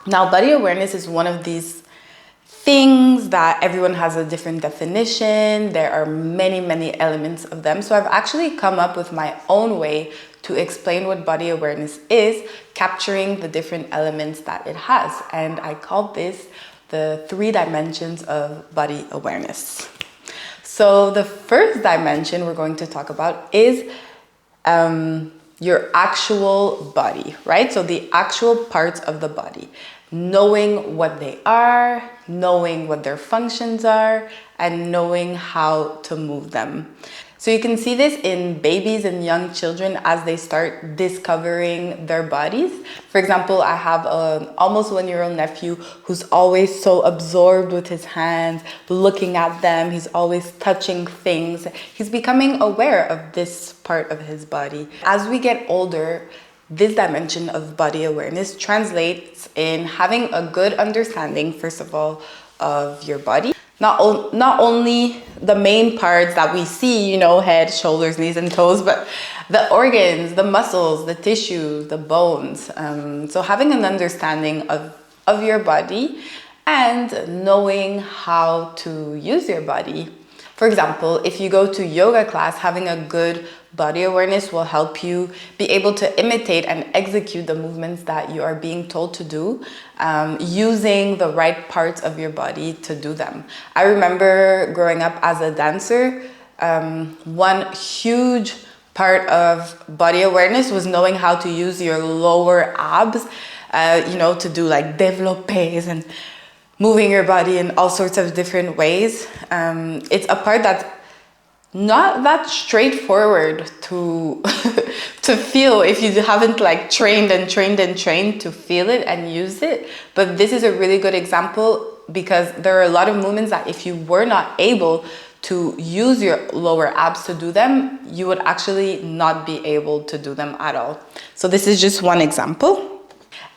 Now, body awareness is one of these things that everyone has a different definition. There are many, many elements of them. So I've actually come up with my own way to explain what body awareness is, capturing the different elements that it has. And I call this the 3 dimensions of body awareness. So the first dimension we're going to talk about is your actual body, right? So the actual parts of the body, knowing what they are, knowing what their functions are, and knowing how to move them. So you can see this in babies and young children as they start discovering their bodies. For example, I have an almost 1-year-old nephew who's always so absorbed with his hands, looking at them. He's always touching things. He's becoming aware of this part of his body. As we get older, this dimension of body awareness translates in having a good understanding, first of all, of your body. Not only the main parts that we see, you know, head, shoulders, knees, and toes, but the organs, the muscles, the tissues, the bones. So having an understanding of your body and knowing how to use your body. For example, if you go to yoga class, having a good body awareness will help you be able to imitate and execute the movements that you are being told to do, using the right parts of your body to do them. I remember growing up as a dancer, one huge part of body awareness was knowing how to use your lower abs, you know, to do like développés and moving your body in all sorts of different ways. It's a part that's not that straightforward to to feel if you haven't like trained to feel it and use it. But this is a really good example because there are a lot of movements that if you were not able to use your lower abs to do them, you would actually not be able to do them at all. So this is just one example.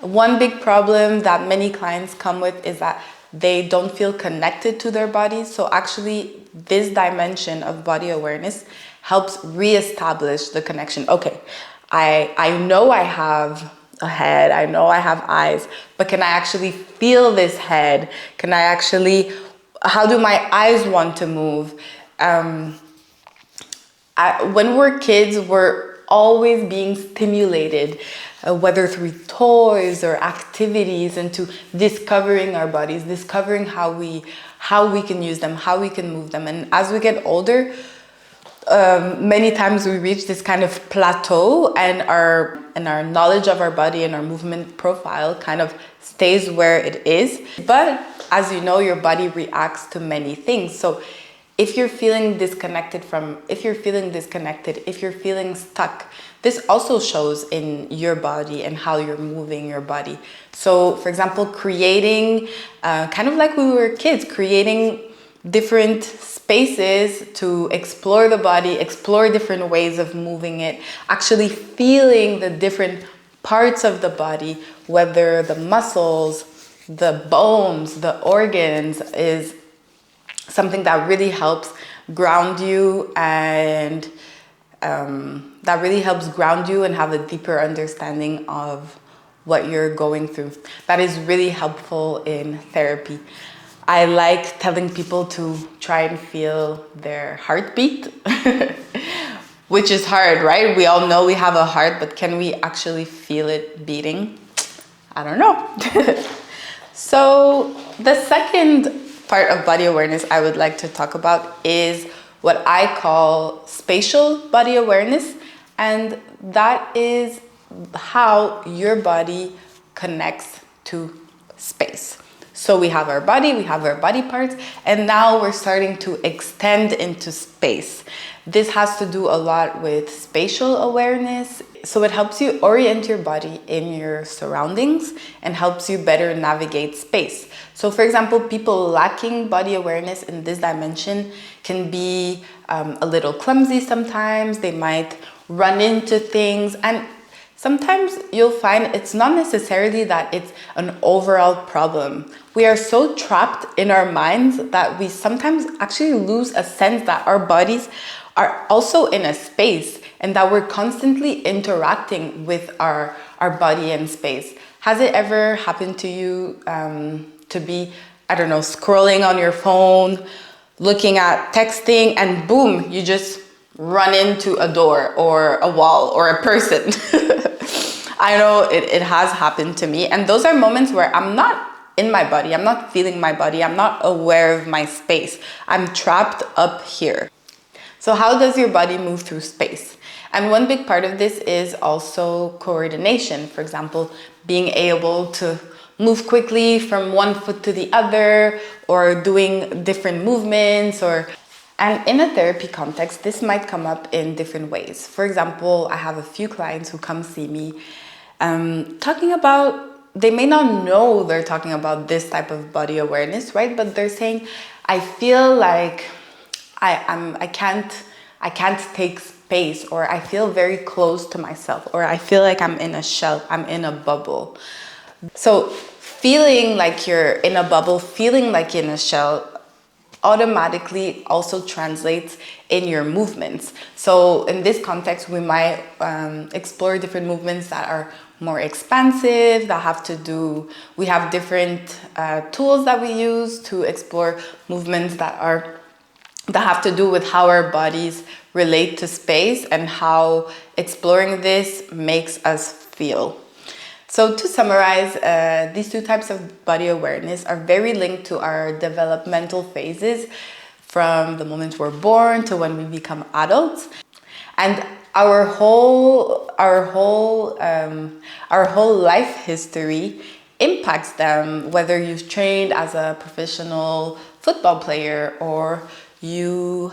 One big problem that many clients come with is that they don't feel connected to their bodies. So actually, this dimension of body awareness helps reestablish the connection. Okay, I know I have a head, I know I have eyes, but can I actually feel this head? Can I actually, how do my eyes want to move? When we're kids, we're always being stimulated, whether through toys or activities, into discovering our bodies, discovering how we can use them, how we can move them. And as we get older, many times we reach this kind of plateau, and our knowledge of our body and our movement profile kind of stays where it is. But as you know, your body reacts to many things. So if you're feeling disconnected, if you're feeling stuck, this also shows in your body and how you're moving your body. So for example, creating, kind of like when we were kids, creating different spaces to explore the body, explore different ways of moving it, actually feeling the different parts of the body, whether the muscles, the bones, the organs, is something that really helps ground you and have a deeper understanding of what you're going through. That is really helpful in therapy. I like telling people to try and feel their heartbeat, which is hard, right? We all know we have a heart, but can we actually feel it beating? I don't know. So the second part of body awareness I would like to talk about is what I call spatial body awareness, and that is how your body connects to space. So we have our body parts, and now we're starting to extend into space. This has to do a lot with spatial awareness. So it helps you orient your body in your surroundings and helps you better navigate space. So for example, people lacking body awareness in this dimension can be a little clumsy sometimes. They might run into things, and sometimes you'll find it's not necessarily that it's an overall problem. We are so trapped in our minds that we sometimes actually lose a sense that our bodies are also in a space and that we're constantly interacting with our body and space. Has it ever happened to you to be, I don't know, scrolling on your phone, looking at texting, and boom, you just run into a door or a wall or a person? I know it has happened to me. And those are moments where I'm not in my body, I'm not feeling my body, I'm not aware of my space. I'm trapped up here. So how does your body move through space? And one big part of this is also coordination. For example, being able to move quickly from one foot to the other, or doing different movements, and in a therapy context, this might come up in different ways. For example, I have a few clients who come see me talking about, they may not know they're talking about this type of body awareness, right? But they're saying, I feel like I can't take space, or I feel very close to myself, or I feel like I'm in a shell, I'm in a bubble. So feeling like you're in a bubble, feeling like you're in a shell, automatically also translates in your movements. So in this context, we might explore different movements that are more expansive, that have to do, we have different tools that we use to explore movements that have to do with how our bodies relate to space and how exploring this makes us feel. So to summarize, these two types of body awareness are very linked to our developmental phases, from the moment we're born to when we become adults. And our whole life history impacts them, whether you've trained as a professional football player, or you're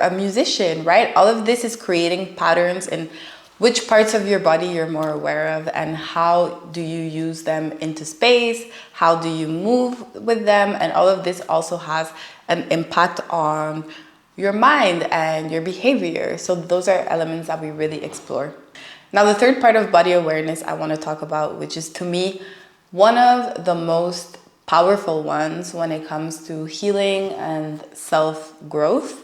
a musician, right? All of this is creating patterns in which parts of your body you're more aware of, and how do you use them into space, how do you move with them, and all of this also has an impact on your mind and your behavior. So those are elements that we really explore. Now, the third part of body awareness I want to talk about, which is to me one of the most powerful ones when it comes to healing and self-growth,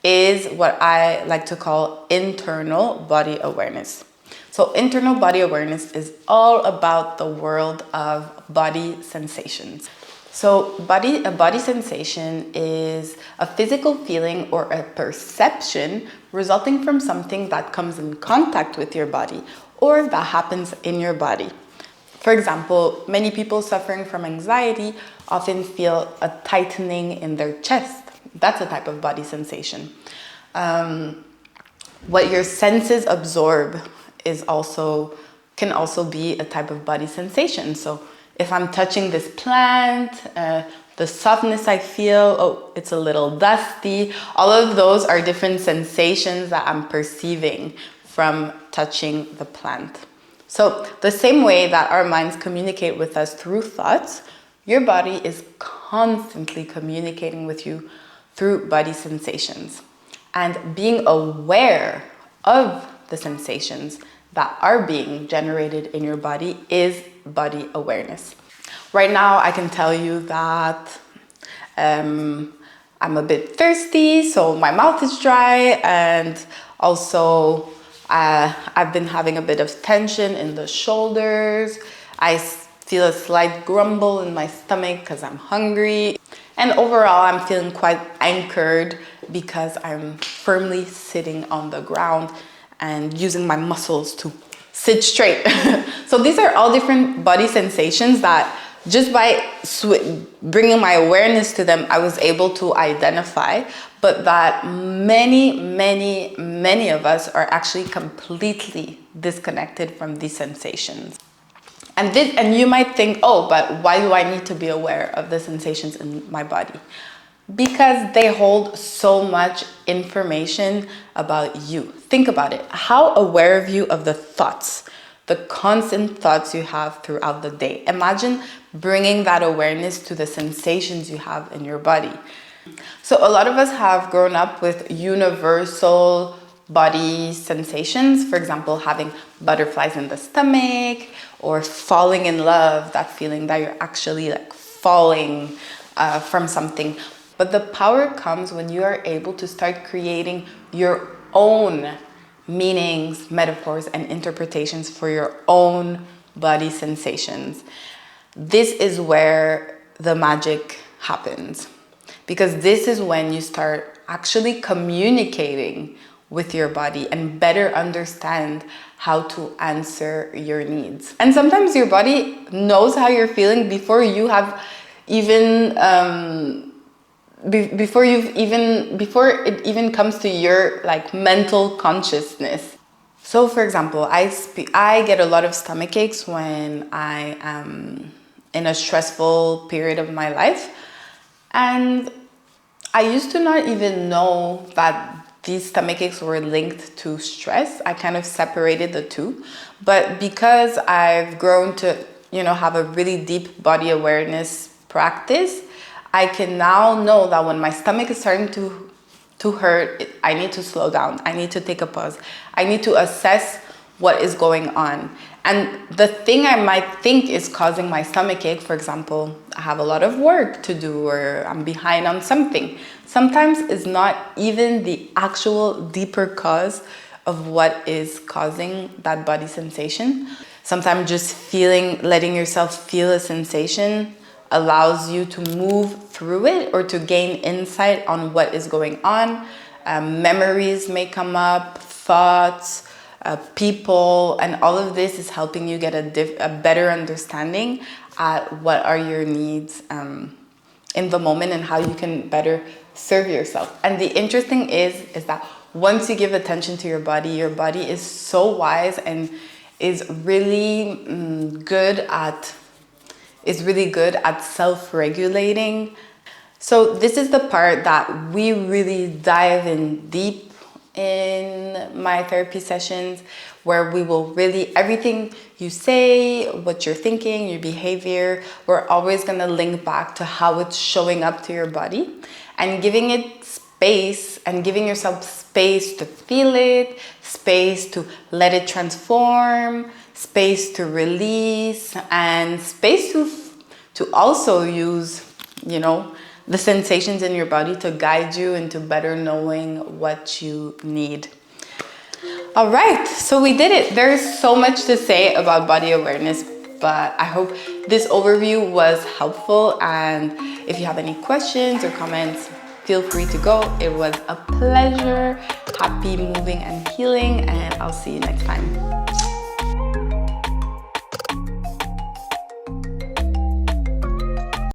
is what I like to call internal body awareness. So internal body awareness is all about the world of body sensations. So a body sensation is a physical feeling or a perception resulting from something that comes in contact with your body or that happens in your body. For example, many people suffering from anxiety often feel a tightening in their chest. That's a type of body sensation. What your senses absorb can also be a type of body sensation. So if I'm touching this plant, the softness I feel, oh, it's a little dusty. All of those are different sensations that I'm perceiving from touching the plant. So the same way that our minds communicate with us through thoughts, your body is constantly communicating with you through body sensations. And being aware of the sensations that are being generated in your body is body awareness. Right now, I can tell you that I'm a bit thirsty, so my mouth is dry, and also I've been having a bit of tension in the shoulders. I feel a slight grumble in my stomach because I'm hungry. And overall, I'm feeling quite anchored because I'm firmly sitting on the ground and using my muscles to sit straight. So these are all different body sensations that just by bringing my awareness to them, I was able to identify, but that many of us are actually completely disconnected from these sensations. And you might think, oh, but why do I need to be aware of the sensations in my body? Because they hold so much information about you. Think about it. How aware are you of the thoughts, the constant thoughts you have throughout the day? Imagine bringing that awareness to the sensations you have in your body. So a lot of us have grown up with universal body sensations. For example, having butterflies in the stomach, or falling in love, that feeling that you're actually like falling from something. But the power comes when you are able to start creating your own meanings, metaphors, and interpretations for your own body sensations. This is where the magic happens, because this is when you start actually communicating with your body and better understand how to answer your needs. And sometimes your body knows how you're feeling before you have even before it even comes to your like mental consciousness. So for example, I get a lot of stomach aches when I am in a stressful period of my life, and I used to not even know that these stomach aches were linked to stress. I kind of separated the two. But because I've grown to, have a really deep body awareness practice, I can now know that when my stomach is starting to hurt, I need to slow down. I need to take a pause. I need to assess what is going on. And the thing I might think is causing my stomach ache, for example, I have a lot of work to do or I'm behind on something, sometimes is not even the actual deeper cause of what is causing that body sensation. Sometimes just letting yourself feel a sensation allows you to move through it or to gain insight on what is going on. Memories may come up, thoughts, people, and all of this is helping you get a better understanding at what are your needs in the moment and how you can better serve yourself. And the interesting is that once you give attention to your body is so wise and is really good at self-regulating. So this is the part that we really dive in deep in my therapy sessions, where we will really, everything you say, what you're thinking, your behavior, we're always going to link back to how it's showing up to your body, and giving it space and giving yourself space to feel it, space to let it transform, space to release, and space to also use, the sensations in your body to guide you into better knowing what you need. All right, so we did it. There's so much to say about body awareness, but I hope this overview was helpful. And if you have any questions or comments, feel free to go. It was a pleasure. Happy moving and healing, and I'll see you next time.